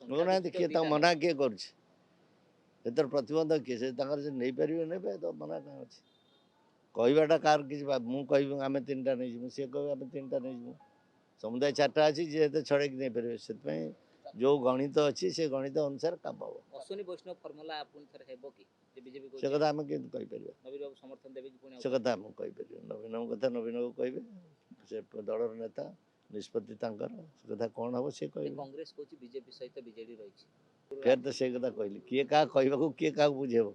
କହୁନାହାନ୍ତି କିଏ ତାଙ୍କୁ ମନା କିଏ କରୁଛି ଏଥର ପ୍ରତିବନ୍ଧ କିଏ ସେ ତାଙ୍କର ଯେ ନେଇପାରିବେ ନେବେ ତ ମନା କାହିଁ ଅଛି କହିବାଟା କାହାର କିଛି ମୁଁ କହିବି ଆମେ ତିନିଟା ନେଇଯିବୁ ସିଏ କହିବେ ଆମେ ତିନିଟା ନେଇଯିବୁ ସମୁଦାୟ ଚାରିଟା ଅଛି ଯିଏ ଏତେ ଛଡ଼େଇକି ନେଇପାରିବେ ସେଥିପାଇଁ ଯେଉଁ ଗଣିତ ଅଛି ସେ ଗଣିତ ଅନୁସାରେ କାମ ହେବ ଅଶ୍ୱିନୀ ବୈଷ୍ଣବ ଫର୍ମୁଲା ପୁଣି ଥରେ ହେବ କି ଯେ ବିଜେପି ସେ କଥା ଆମେ କେମିତି କହିପାରିବା ନବୀନ ବାବୁ ସମର୍ଥନ ଦେବେ କି ପୁଣି ସେ କଥା ଆମେ କହିପାରିବା ନବୀନଙ୍କ କଥା ନବୀନକୁ କହିବେ ସେ ଦଳର ନେତା ନିଷ୍ପତ୍ତି ତାଙ୍କର ସେ କଥା କ'ଣ ହେବ ସେ କହିବେ କଂଗ୍ରେସ କହୁଛି ବିଜେପି ସହିତ ବିଜେଡି ରହିଛି ଫେର ତ ସେଇ କଥା କହିଲି କିଏ କାହା କହିବାକୁ କିଏ କାହାକୁ ବୁଝେଇବ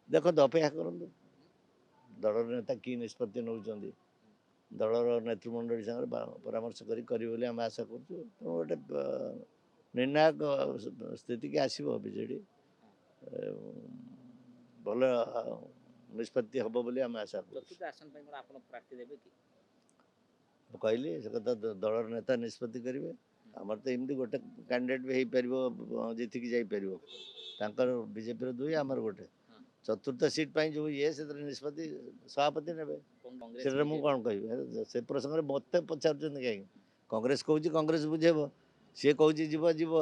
ଦେଖନ୍ତୁ ଅପେକ୍ଷା କରନ୍ତୁ ଦଳର ନେତା କି ନିଷ୍ପତ୍ତି ନେଉଛନ୍ତି ଦଳର ନେତୃମଣ୍ଡଳୀ ସାଙ୍ଗରେ ପରାମର୍ଶ କରିବେ ବୋଲି ଆମେ ଆଶା କରୁଛୁ ତେଣୁ ଗୋଟେ ନିର୍ଣ୍ଣାୟକ ସ୍ଥିତିକି ଆସିବ ବିଜେଡ଼ି ଭଲ ନିଷ୍ପତ୍ତି ହେବ ବୋଲି ଆମେ ଆଶା କରୁଛୁ କହିଲି ସେ କଥା ଦଳର ନେତା ନିଷ୍ପତ୍ତି କରିବେ ଆମର ତ ଏମିତି ଗୋଟେ କ୍ୟାଣ୍ଡିଡେଟ୍ ବି ହେଇପାରିବ ଜିତିକି ଯାଇପାରିବ ତାଙ୍କର ବିଜେପିର ଦୁଇ ଆମର ଗୋଟେ ଚତୁର୍ଥ ସିଟ୍ ପାଇଁ ଯେଉଁ ଇଏ ସେଥିରେ ନିଷ୍ପତ୍ତି ସଭାପତି ନେବେ ସେଠାରେ ମୁଁ କ'ଣ କହିବି ସେ ପ୍ରସଙ୍ଗରେ ମୋତେ ପଚାରୁଛନ୍ତି କାହିଁକି କଂଗ୍ରେସ କହୁଛି କଂଗ୍ରେସ ବୁଝେଇବ ସିଏ କହୁଛି ଯିବ ଯିବ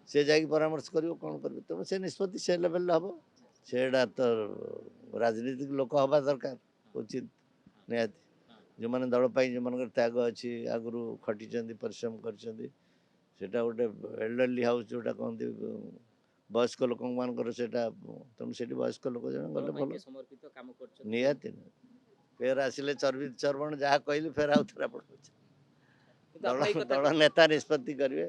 ସେ ଯାଇକି ପରାମର୍ଶ କରିବ କ'ଣ କରିବ ତେଣୁ ସେ ନିଷ୍ପତ୍ତି ସେ ଲେଭେଲରେ ହେବ ସେଇଟା ତ ରାଜନୀତିକ ଲୋକ ହେବା ଦରକାର ଉଚିତ ନିହାତି ଯେଉଁମାନେ ଦଳ ପାଇଁ ଯେଉଁମାନଙ୍କର ତ୍ୟାଗ ଅଛି ଆଗରୁ ଖଟିଛନ୍ତି ପରିଶ୍ରମ କରିଛନ୍ତି ସେଇଟା ଗୋଟେ ଏଲ୍ଡରଲି ହାଉସ୍ ଯେଉଁଟା କହନ୍ତି ବୟସ୍କ ଲୋକମାନଙ୍କର ସେଇଟା ତେଣୁ ସେଠି ବୟସ୍କ ଲୋକ ଜଣେ ଗଲେ ଭଲ ନିହାତି ଫେର ଆସିଲେ ଚର୍ବଣ ଯାହା କହିଲି ଫେର ଆଉ ଥରେ ଆପଣ ଦଳ ନେତା ନିଷ୍ପତ୍ତି କରିବେ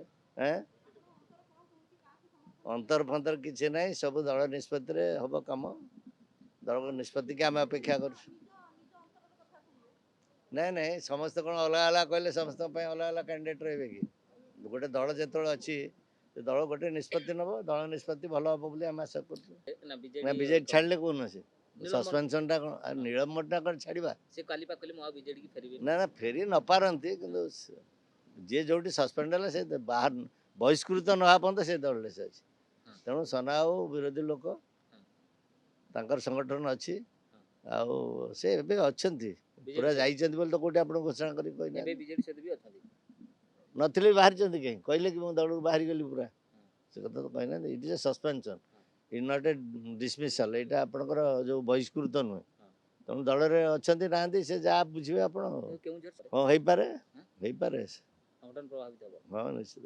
ଅନ୍ତର ଫନ୍ତର କିଛି ନାହିଁ ସବୁ ଦଳ ନିଷ୍ପତ୍ତିରେ ହେବ କାମ ଦଳ ନିଷ୍ପତ୍ତିକି ଆମେ ଅପେକ୍ଷା କରୁଛୁ ନାଇଁ ନାଇଁ ସମସ୍ତେ କ'ଣ ଅଲଗା ଅଲଗା କହିଲେ ସମସ୍ତଙ୍କ ପାଇଁ ଅଲଗା ଅଲଗା କ୍ୟାଣ୍ଡିଡେଟ୍ ରହିବେ କି ଗୋଟେ ଦଳ ଯେତେବେଳେ ଅଛି ସେ ଦଳ ଗୋଟେ ନିଷ୍ପତ୍ତି ନେବ ଦଳ ନିଷ୍ପତ୍ତି ଭଲ ହେବ ବୋଲି ଆମେ ଆଶା କରୁଛୁ ନା ବିଜେଡି ଛାଡ଼ିଲେ କହୁନ ସେ ସସ୍ପେନ୍ସନଟା କ'ଣ ନୀଳମଟା କ'ଣ ଛାଡ଼ିବା ନା ନା ଫେରି ନପାରନ୍ତି କିନ୍ତୁ ଯିଏ ଯେଉଁଠି ସସ୍ପେଣ୍ଡ ହେଲା ସେ ବାହାର ବହିଷ୍କୃତ ନ ହେବା ପର୍ଯ୍ୟନ୍ତ ସେ ଦଳରେ ସେ ଅଛି ତେଣୁ ସନା ଆଉ ବିରୋଧୀ ଲୋକ ତାଙ୍କର ସଂଗଠନ ଅଛି ଆଉ ସେ ଏବେ ଅଛନ୍ତି ପୁରା ଯାଇଛନ୍ତି ବୋଲି ତ କୋଉଠି ଆପଣ ଘୋଷଣା କରି କହିନାହାନ୍ତି ନଥିଲେ ବି ବାହାରିଛନ୍ତି କାହିଁ କହିଲେ କି ମୁଁ ଦଳରୁ ବାହାରିଗଲି ପୁରା ସେ କଥା ତ କହିନାହାନ୍ତି it is a suspension it not a dismissal ଏଇଟା ଆପଣଙ୍କର ଯେଉଁ ବହିଷ୍କୃତ ନୁହେଁ ତେଣୁ ଦଳରେ ଅଛନ୍ତି ନାହାନ୍ତି ସେ ଯାହା ବୁଝିବେ ଆପଣ ହଁ ହେଇପାରେ ହେଇପାରେ ହଁ ନିଶ୍ଚିତ